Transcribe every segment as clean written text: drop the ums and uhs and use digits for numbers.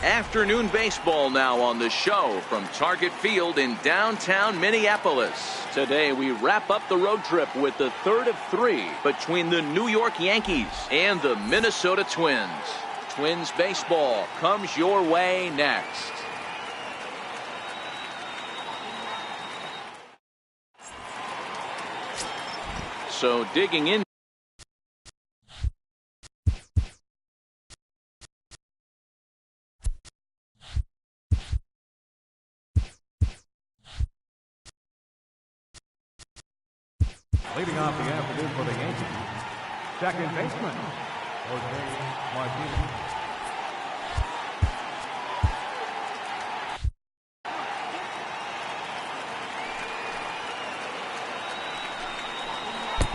Afternoon baseball now on the show from Target Field in downtown Minneapolis. Today we wrap up the road trip with the third of three between the New York Yankees and the Minnesota Twins. Twins baseball comes your way next. So digging in. Leading off the afternoon for the Yankees, second baseman, Jose Martinez.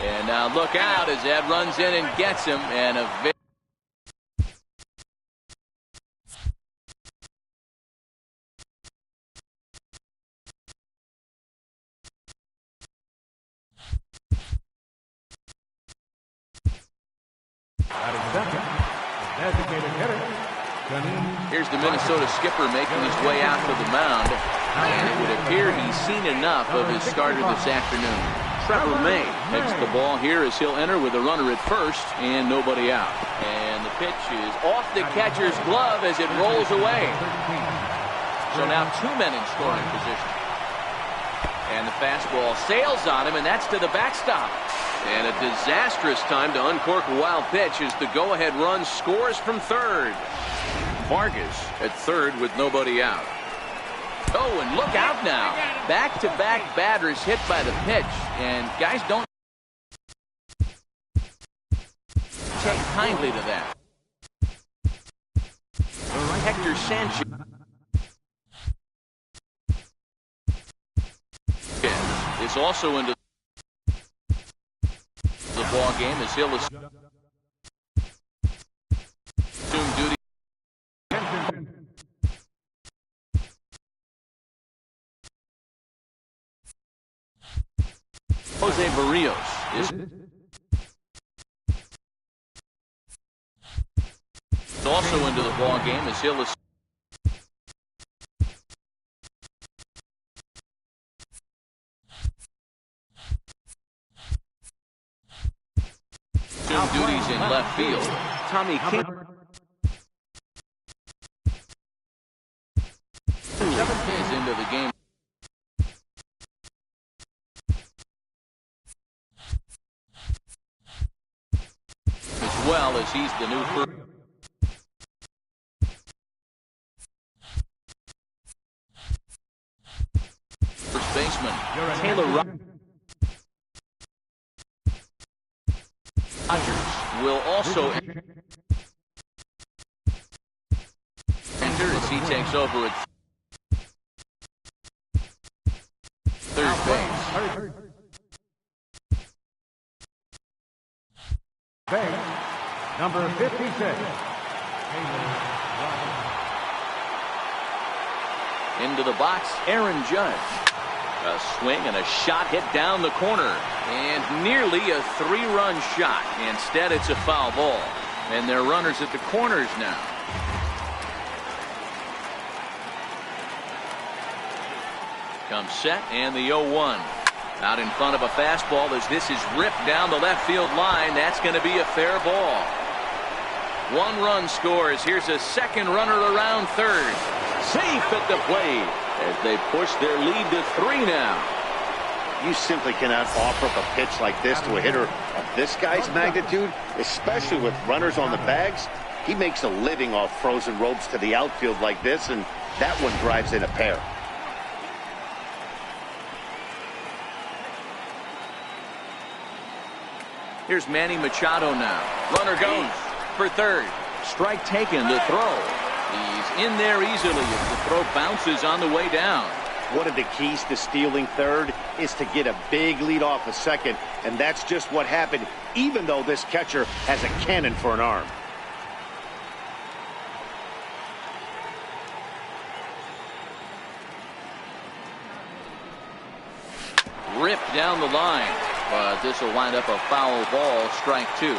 And now look out as Ed runs in and gets him, and a Here's the Minnesota skipper making his way out to the mound, and it would appear he's seen enough of his starter this afternoon. Trevor May takes the ball here as he'll enter with a runner at first and nobody out. And the pitch is off the catcher's glove as it rolls away. So now two men in scoring position. And the fastball sails on him, and that's to the backstop. And a disastrous time to uncork a wild pitch as the go-ahead run scores from third. Vargas at third with nobody out. Oh, and look out now. Back-to-back batters hit by the pitch. And guys don't take kindly to that. Hector Sanchez is also into the ball game as he'll assume duty. Jose Barrios is also into the ball game as he'll assume duties in left field. Tommy King is into the game as well as he's the new first baseman. Taylor Rogers will also enter as he takes over at third base. Number 56. Into the box, Aaron Judge. A swing and a shot hit down the corner. And nearly a three-run shot. Instead, it's a foul ball. And they're runners at the corners now. Comes set and the 0-1. Out in front of a fastball as this is ripped down the left field line. That's going to be a fair ball. One run scores. Here's a second runner around third. Safe at the plate as they push their lead to 3 now. You simply cannot offer up a pitch like this to a hitter of this guy's magnitude, especially with runners on the bags. He makes a living off frozen ropes to the outfield like this, and that one drives in a pair. Here's Manny Machado now. Runner goes for third. Strike taken, the throw. He's in there easily as the throw bounces on the way down. One of the keys to stealing third is to get a big lead off a second, and that's just what happened, even though this catcher has a cannon for an arm. Ripped down the line, but this will wind up a foul ball, strike 2.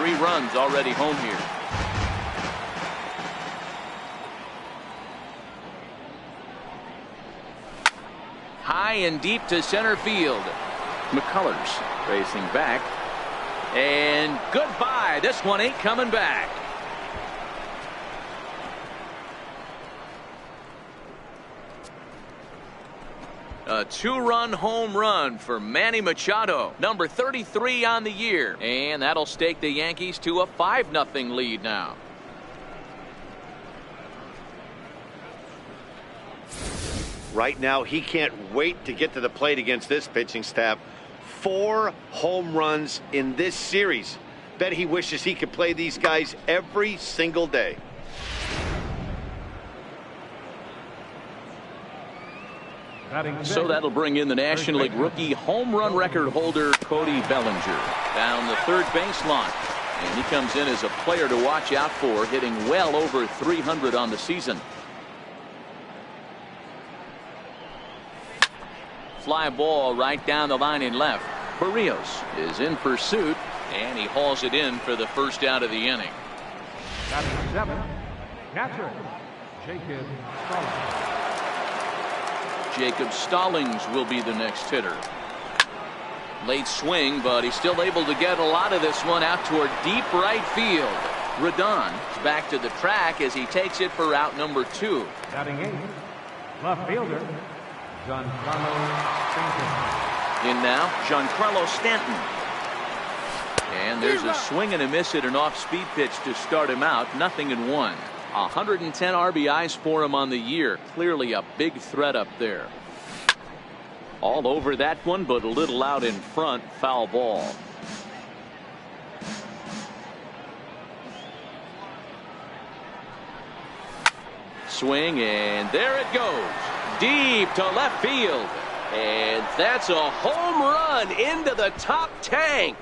3 runs already home here. High and deep to center field. McCullers racing back. And goodbye. This one ain't coming back. A 2-run home run for Manny Machado, number 33 on the year. And that'll stake the Yankees to a 5-0 lead now. Right now, he can't wait to get to the plate against this pitching staff. 4 home runs in this series. Bet he wishes he could play these guys every single day. So that'll bring in the National League rookie home run record holder Cody Bellinger down the third baseline. And he comes in as a player to watch out for, hitting well over 300 on the season. Fly ball right down the line in left. Barrios is in pursuit, and he hauls it in for the first out of the inning. Batting 7, catcher, Jacob Stallings. Jacob Stallings will be the next hitter. Late swing, but he's still able to get a lot of this one out toward deep right field. Rodon is back to the track as he takes it for out number 2. Batting 8, left fielder, Giancarlo Stanton. In now, Giancarlo Stanton. And there's a swing and a miss at an off-speed pitch to start him out. 0-1. 110 RBIs for him on the year. Clearly a big threat up there. All over that one, but a little out in front. Foul ball. Swing, and there it goes. Deep to left field. And that's a home run into the top tank.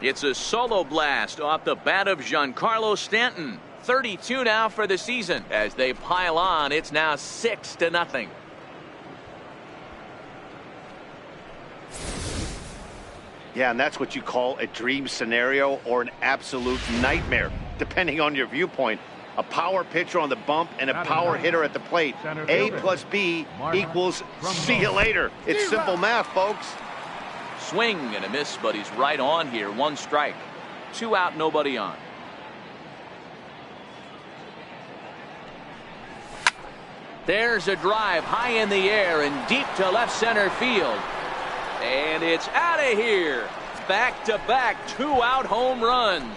It's a solo blast off the bat of Giancarlo Stanton. 32 now for the season. As they pile on, it's now 6-0. Yeah, and that's what you call a dream scenario or an absolute nightmare, depending on your viewpoint. A power pitcher on the bump and a power hitter at the plate. A plus B equals see you later. It's simple math, folks. Swing and a miss, but he's right on here. 1 strike. 2 out, nobody on. There's a drive high in the air and deep to left center field. And it's out of here. Back-to-back 2-out home runs.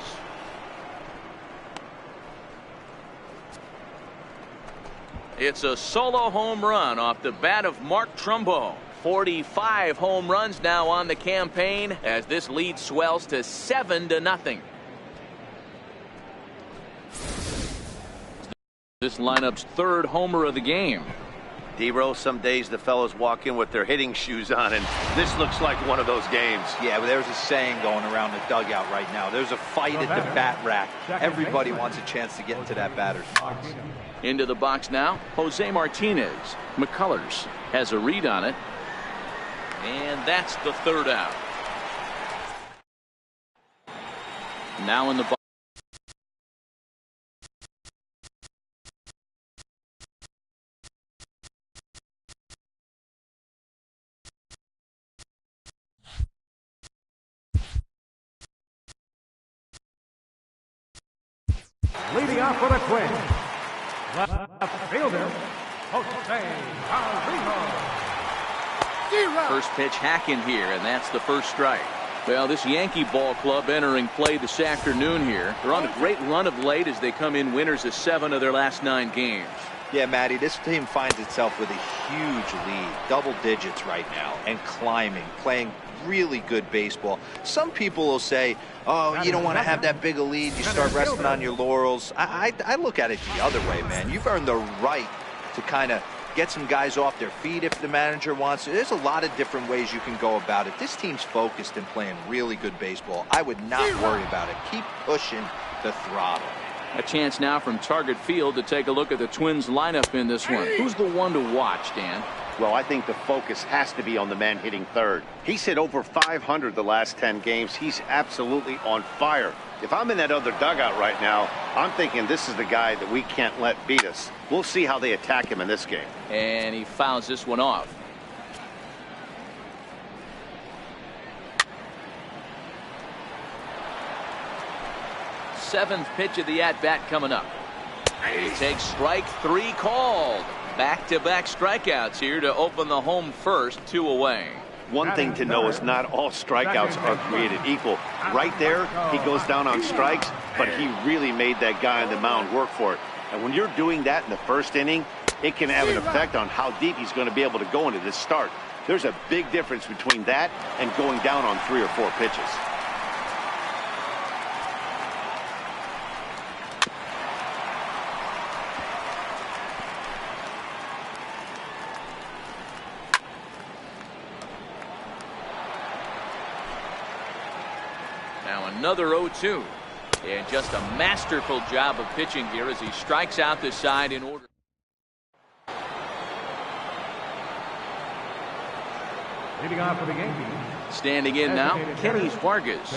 It's a solo home run off the bat of Mark Trumbo. 45 home runs now on the campaign as this lead swells to 7-0. This lineup's 3rd homer of the game. D-Rose, some days the fellows walk in with their hitting shoes on, and this looks like one of those games. Yeah, but there's a saying going around the dugout right now. There's a fight at the bat rack. Everybody wants a chance to get into that batter's box. Into the box now, Jose Martinez. McCullers has a read on it. And that's the 3rd out. Now in the box. Leading off for the Twins, left fielder, Jose Alvarez. First pitch hacking here, and that's the 1st strike. Well, this Yankee ball club entering play this afternoon here. They're on a great run of late as they come in winners of 7 of their last 9 games. Yeah, Matty, this team finds itself with a huge lead, double digits right now, and climbing, playing really good baseball. Some people will say, oh, you don't want to have that big a lead. You start resting on your laurels. I look at it the other way, man. You've earned the right to kind of get some guys off their feet if the manager wants to. There's a lot of different ways you can go about it. This team's focused and playing really good baseball. I would not worry about it. Keep pushing the throttle. A chance now from Target Field to take a look at the Twins lineup in this one. Who's the one to watch, Dan? Well, I think the focus has to be on the man hitting third. He's hit over 500 the last 10 games. He's absolutely on fire. If I'm in that other dugout right now, I'm thinking this is the guy that we can't let beat us. We'll see how they attack him in this game. And he fouls this one off. Seventh pitch of the at-bat coming up. He takes strike 3 called. Back-to-back strikeouts here to open the home first, 2 away. One thing to know is not all strikeouts are created equal. Right there, he goes down on strikes, but he really made that guy on the mound work for it. And when you're doing that in the first inning, it can have an effect on how deep he's going to be able to go into this start. There's a big difference between that and going down on 3 or 4 pitches. Now another 0-2. And just a masterful job of pitching here as he strikes out the side in order. Leading off for the Yankees. Standing in now, Kenny Vargas.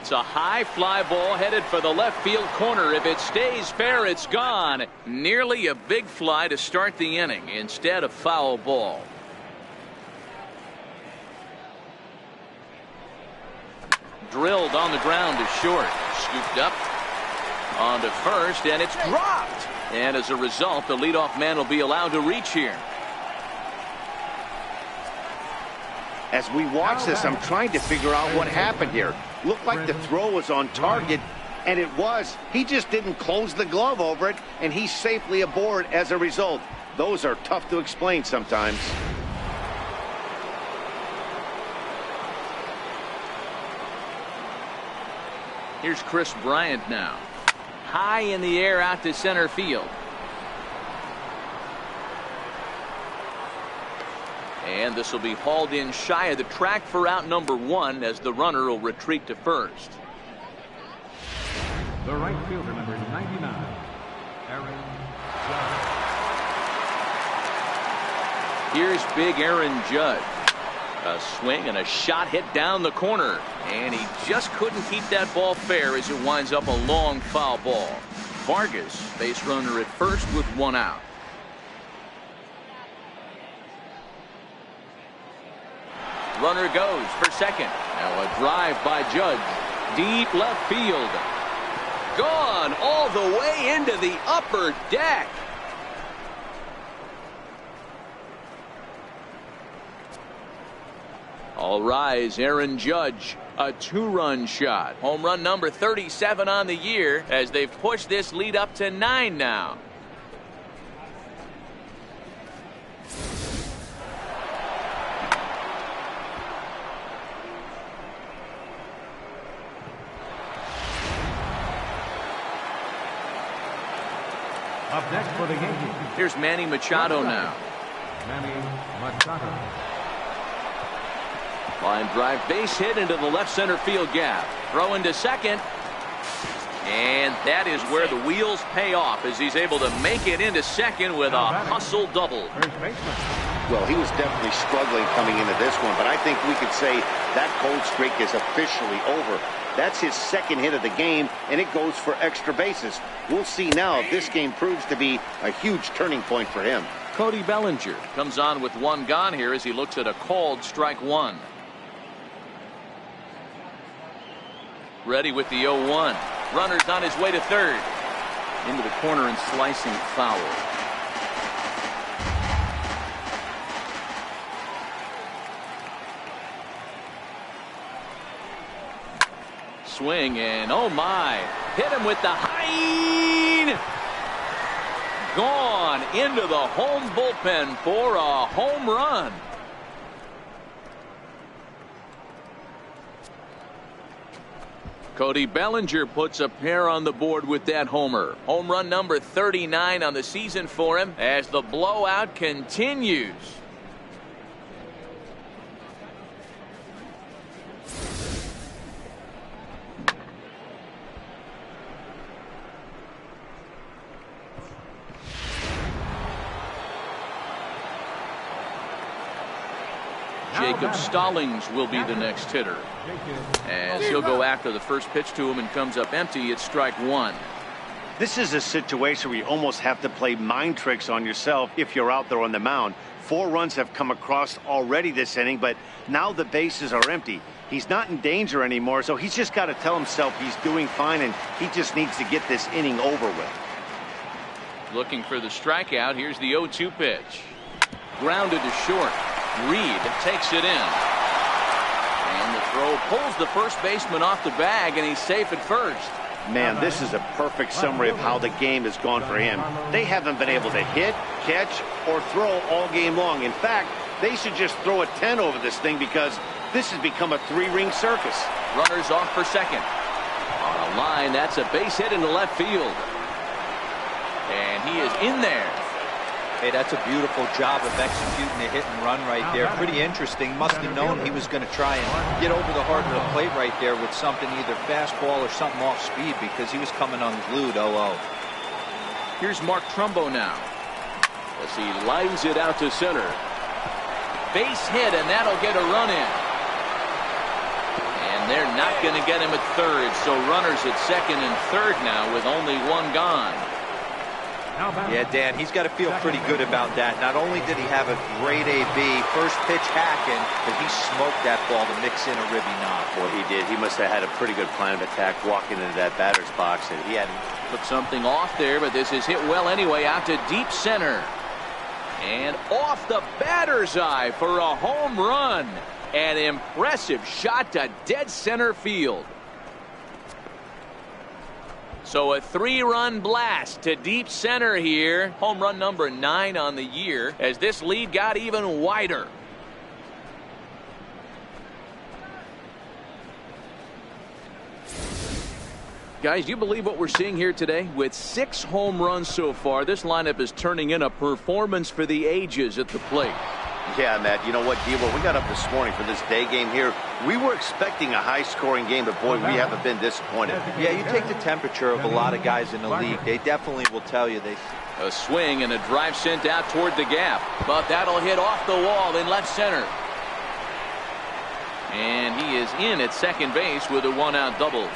It's a high fly ball headed for the left field corner. If it stays fair, it's gone. Nearly a big fly to start the inning instead of foul ball. Drilled on the ground to short. Scooped up onto first, and it's dropped. And as a result, the leadoff man will be allowed to reach here. As we watch this, I'm trying to figure out what happened here. Looked like the throw was on target, and it was. He just didn't close the glove over it, and he's safely aboard as a result. Those are tough to explain sometimes. Here's Chris Bryant now. High in the air out to center field. And this will be hauled in shy of the track for out number 1 as the runner will retreat to first. The right fielder, number 99, Aaron Judge. Here's big Aaron Judge. A swing and a shot hit down the corner. And he just couldn't keep that ball fair as it winds up a long foul ball. Vargas, base runner at first with 1 out. Runner goes for second. Now a drive by Judge. Deep left field. Gone all the way into the upper deck. All rise, Aaron Judge. A 2-run shot. Home run number 37 on the year as they've pushed this lead up to 9 now. Up next for the Yankees. Here's Manny Machado now. Manny Machado. Line drive base hit into the left center field gap. Throw into second. And that is where the wheels pay off as he's able to make it into second with a hustle double. First baseman. Well, he was definitely struggling coming into this one, but I think we could say that cold streak is officially over. That's his second hit of the game, and it goes for extra bases. We'll see now if this game proves to be a huge turning point for him. Cody Bellinger comes on with 1 gone here as he looks at a called strike 1. Ready with the 0-1. Runner's on his way to third. Into the corner and slicing foul. Swing and oh my. Hit him with the high. Gone into the home bullpen for a home run. Cody Bellinger puts a pair on the board with that homer. Home run number 39 on the season for him as the blowout continues. Jacob Stallings will be the next hitter. As he'll go after the first pitch to him and comes up empty, it's strike one. This is a situation where you almost have to play mind tricks on yourself if you're out there on the mound. 4 runs have come across already this inning, but now the bases are empty. He's not in danger anymore, so he's just got to tell himself he's doing fine, and he just needs to get this inning over with. Looking for the strikeout. Here's the 0-2 pitch. Grounded to short. Reed takes it in. And the throw pulls the first baseman off the bag, and he's safe at first. Man, this is a perfect summary of how the game has gone for him. They haven't been able to hit, catch, or throw all game long. In fact, they should just throw a 10 over this thing because this has become a 3-ring circus. Runners off for second. On a line, that's a base hit into left field. And he is in there. Hey, that's a beautiful job of executing a hit and run right there. Pretty interesting. Must have known he was going to try and get over the heart of the plate right there with something, either fastball or something off speed, because he was coming unglued. 0-0. Here's Mark Trumbo now as he lines it out to center. Base hit, and that'll get a run in. And they're not going to get him at third, so runners at second and third now with only 1 gone. Yeah, Dan, he's got to feel pretty good about that. Not only did he have a great AB, first pitch hacking, but he smoked that ball to mix in a ribby knock. Well, he did. He must have had a pretty good plan of attack walking into that batter's box, and he had put something off there, but this is hit well anyway, out to deep center. And off the batter's eye for a home run. An impressive shot to dead center field. So a 3-run blast to deep center here. Home run number 9 on the year as this lead got even wider. Guys, do you believe what we're seeing here today? With 6 home runs so far, this lineup is turning in a performance for the ages at the plate. Yeah, Matt, you know what, D, when we got up this morning for this day game here, we were expecting a high-scoring game, but, boy, we haven't been disappointed. Yeah, you take the temperature of a lot of guys in the league. They definitely will tell you they... A swing and a drive sent out toward the gap, but that'll hit off the wall in left center. And he is in at second base with a 1-out double.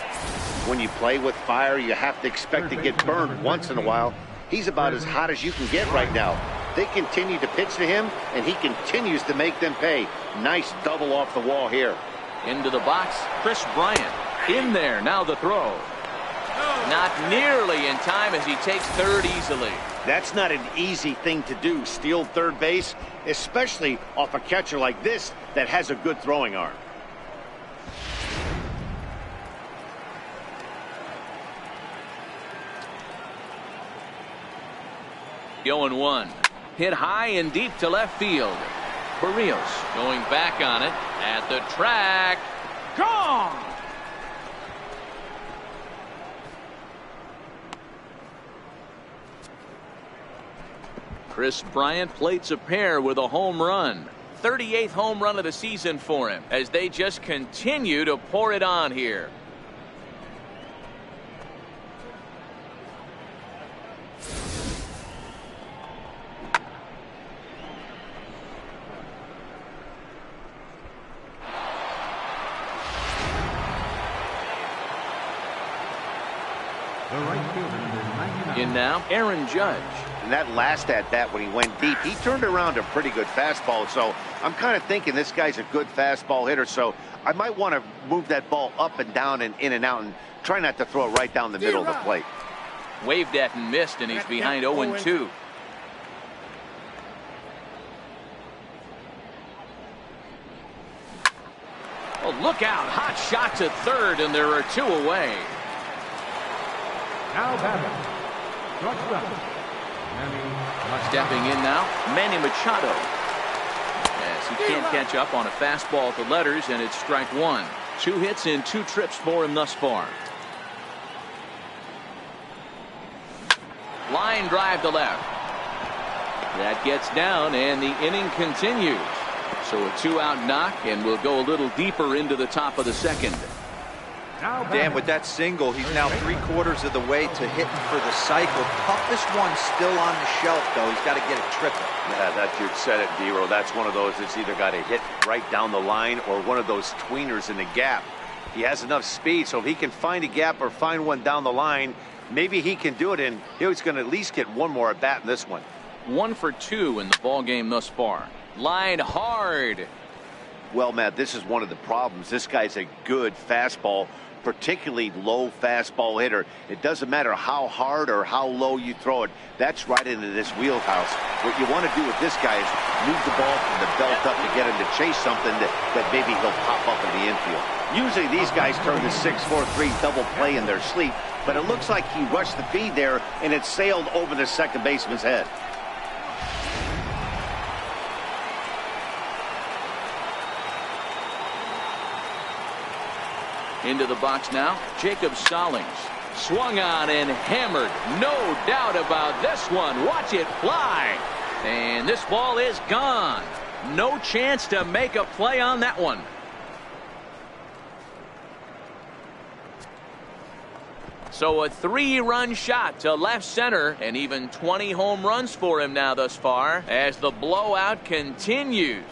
When you play with fire, you have to expect to get burned once in a while. He's about as hot as you can get right now. They continue to pitch to him, and he continues to make them pay. Nice double off the wall here. Into the box, Chris Bryant. In there, now the throw. Not nearly in time as he takes third easily. That's not an easy thing to do, steal third base, especially off a catcher like this that has a good throwing arm. The 0-1. Hit high and deep to left field. Barrios going back on it at the track. Gone! Chris Bryant plates a pair with a home run. 38th home run of the season for him as they just continue to pour it on here. In now, Aaron Judge. And that last at-bat when he went deep, he turned around a pretty good fastball. So I'm kind of thinking this guy's a good fastball hitter. So I might want to move that ball up and down and in and out and try not to throw it right down the middle of the plate. Waved at and missed, and he's behind 0-2. Oh, look out. Hot shot to third, and there are 2 away. Now batting, shortstop, Stepping in now, Manny Machado. As he can't catch up on a fastball at the letters, and it's strike 1. 2 hits and 2 trips for him thus far. Line drive to left. That gets down, and the inning continues. So a 2-out knock, and we'll go a little deeper into the top of the second. Now Dan, with that single, he's now 3/4 of the way to hitting for the cycle. Toughest one still on the shelf, though. He's got to get a triple. Yeah, that you said it, D-Row. That's one of those that's either got to hit right down the line or one of those tweeners in the gap. He has enough speed, so if he can find a gap or find one down the line, maybe he can do it, and he's going to at least get one more at bat in this one. 1 for 2 in the ball game thus far. Line hard. Well, Matt, this is one of the problems. This guy's a good fastball, particularly low fastball hitter. It doesn't matter how hard or how low you throw it. That's right into this wheelhouse. What you want to do with this guy is move the ball from the belt up to get him to chase something that maybe he'll pop up in the infield. Usually these guys turn the 6-4-3 double play in their sleep, but it looks like he rushed the feed there and it sailed over the second baseman's head. Into the box now, Jacob Stallings. Swung on and hammered. No doubt about this one. Watch it fly. And this ball is gone. No chance to make a play on that one. So a 3-run shot to left center, and even 20 home runs for him now thus far as the blowout continues.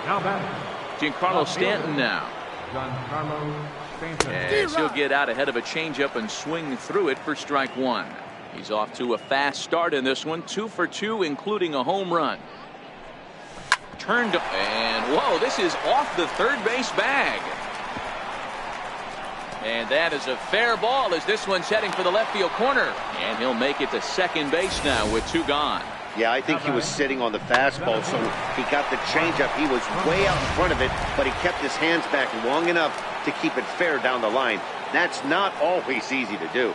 Now batting. Giancarlo Stanton now. Giancarlo Stanton. As he'll get out ahead of a changeup and swing through it for strike 1. He's off to a fast start in this one. 2 for 2, including a home run. Turned up, and whoa, this is off the third base bag. And that is a fair ball as this one's heading for the left field corner. And he'll make it to second base now with 2 gone. Yeah, I think he was sitting on the fastball, so he got the changeup. He was way out in front of it, but he kept his hands back long enough to keep it fair down the line. That's not always easy to do.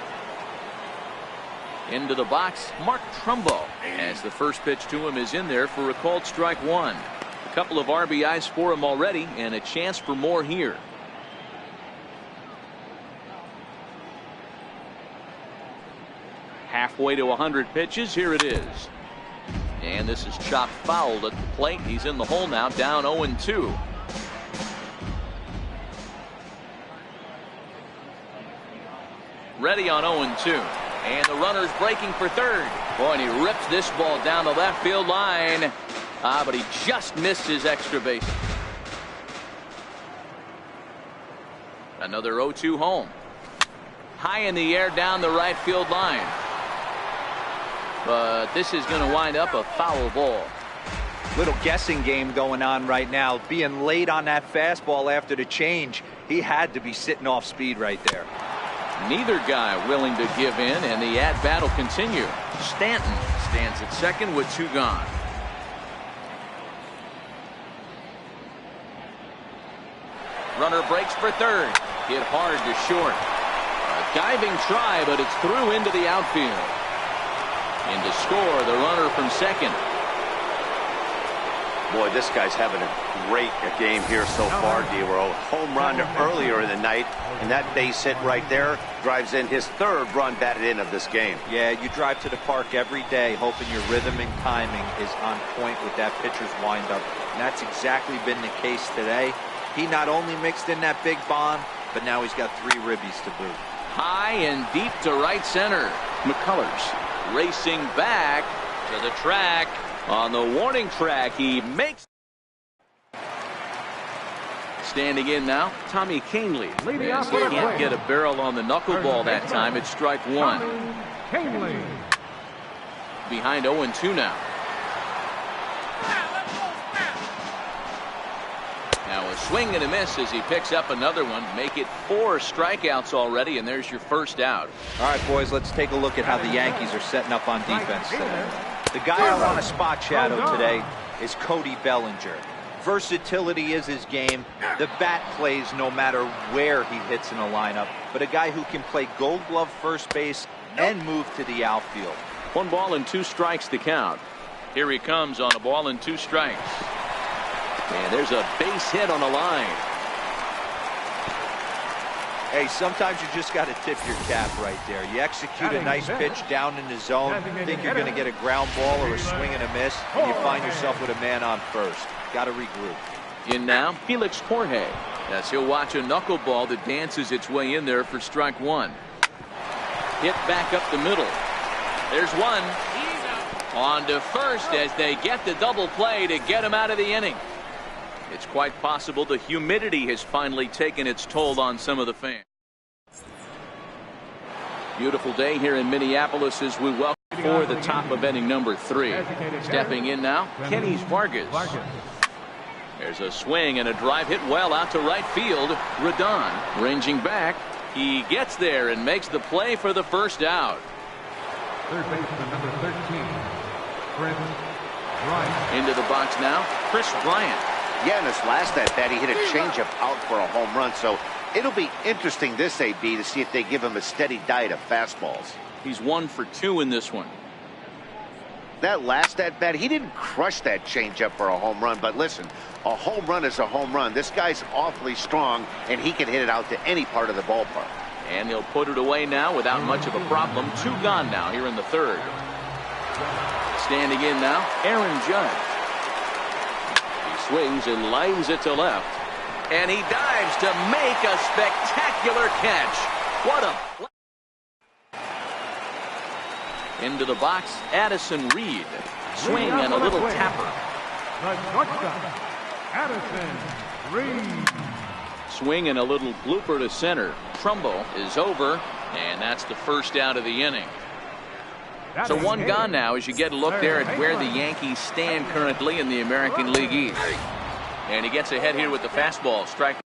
Into the box, Mark Trumbo, as the first pitch to him is in there for a called strike 1. A couple of RBIs for him already, and a chance for more here. Halfway to 100 pitches, here it is. And this is chopped fouled at the plate. He's in the hole now, down 0-2. Ready on 0-2. And the runner's breaking for third. Boy, and he rips this ball down the left field line. But he just missed his extra base. Another 0-2 home. High in the air down the right field line. But this is going to wind up a foul ball. Little guessing game going on right now. Being late on that fastball after the change. He had to be sitting off speed right there. Neither guy willing to give in, and the at-bat will continue. Stanton stands at second with 2 gone. Runner breaks for third. Hit hard to short. A diving try, but it's through into the outfield. And to score, the runner from second. Boy, this guy's having a great game here so far, D-Row. Home run earlier in the night, and that base hit right there drives in his 3rd run batted in of this game. Yeah, you drive to the park every day hoping your rhythm and timing is on point with that pitcher's windup, and that's exactly been the case today. He not only mixed in that big bomb, but now he's got 3 ribbies to boot. High and deep to right center. McCullers racing back to the track. On the warning track, he makes. Standing in now, Tommy Kahnle. Leading off He for the can't plate. get a barrel on the knuckleball that time. It's strike 1. Kahnle. Behind 0-2 now. Now a swing and a miss as he picks up another one. Make it 4 strikeouts already, and there's your first out. All right, boys, let's take a look at how the Yankees are setting up on defense today. The guy I want to spot shadow today is Cody Bellinger. Versatility is his game. The bat plays no matter where he hits in a lineup, but a guy who can play Gold Glove first base and move to the outfield. 1 ball and 2 strikes to count. Here he comes on a ball and 2 strikes. And there's a base hit on the line. Hey, sometimes you just got to tip your cap right there. You execute a nice pitch down in the zone, think you're going to get a ground ball or a swing and a miss, and you find yourself with a man on first. Got to regroup. In now, Felix Jorge, as he'll watch a knuckleball that dances its way in there for strike one. Hit back up the middle. There's one. On to first as they get the double play to get him out of the inning. It's quite possible the humidity has finally taken its toll on some of the fans. Beautiful day here in Minneapolis as we welcome for the top of inning number 3. Stepping in now, Kenny Vargas. There's a swing and a drive hit well out to right field. Rodon ranging back. He gets there and makes the play for the first out. Third baseman number 13, Chris Bryant. Into the box now, Chris Bryant. Yeah, in his last at bat, he hit a changeup out for a home run. So it'll be interesting this AB to see if they give him a steady diet of fastballs. He's 1 for 2 in this one. That last at bat, he didn't crush that changeup for a home run. But listen, a home run is a home run. This guy's awfully strong, and he can hit it out to any part of the ballpark. And he'll put it away now without much of a problem. 2 gone now here in the third. Standing in now, Aaron Judge. He swings and lines it to left. And he dives to make a spectacular catch. What a play. Into the box, Addison Reed. Swing and a little tapper. The shortstop, Addison Reed. Swing and a little blooper to center. Trumbo is over, and that's the first out of the inning. So 1 gone now as you get a look there at where the Yankees stand currently in the American League East. And he gets ahead here with the fastball. Strike.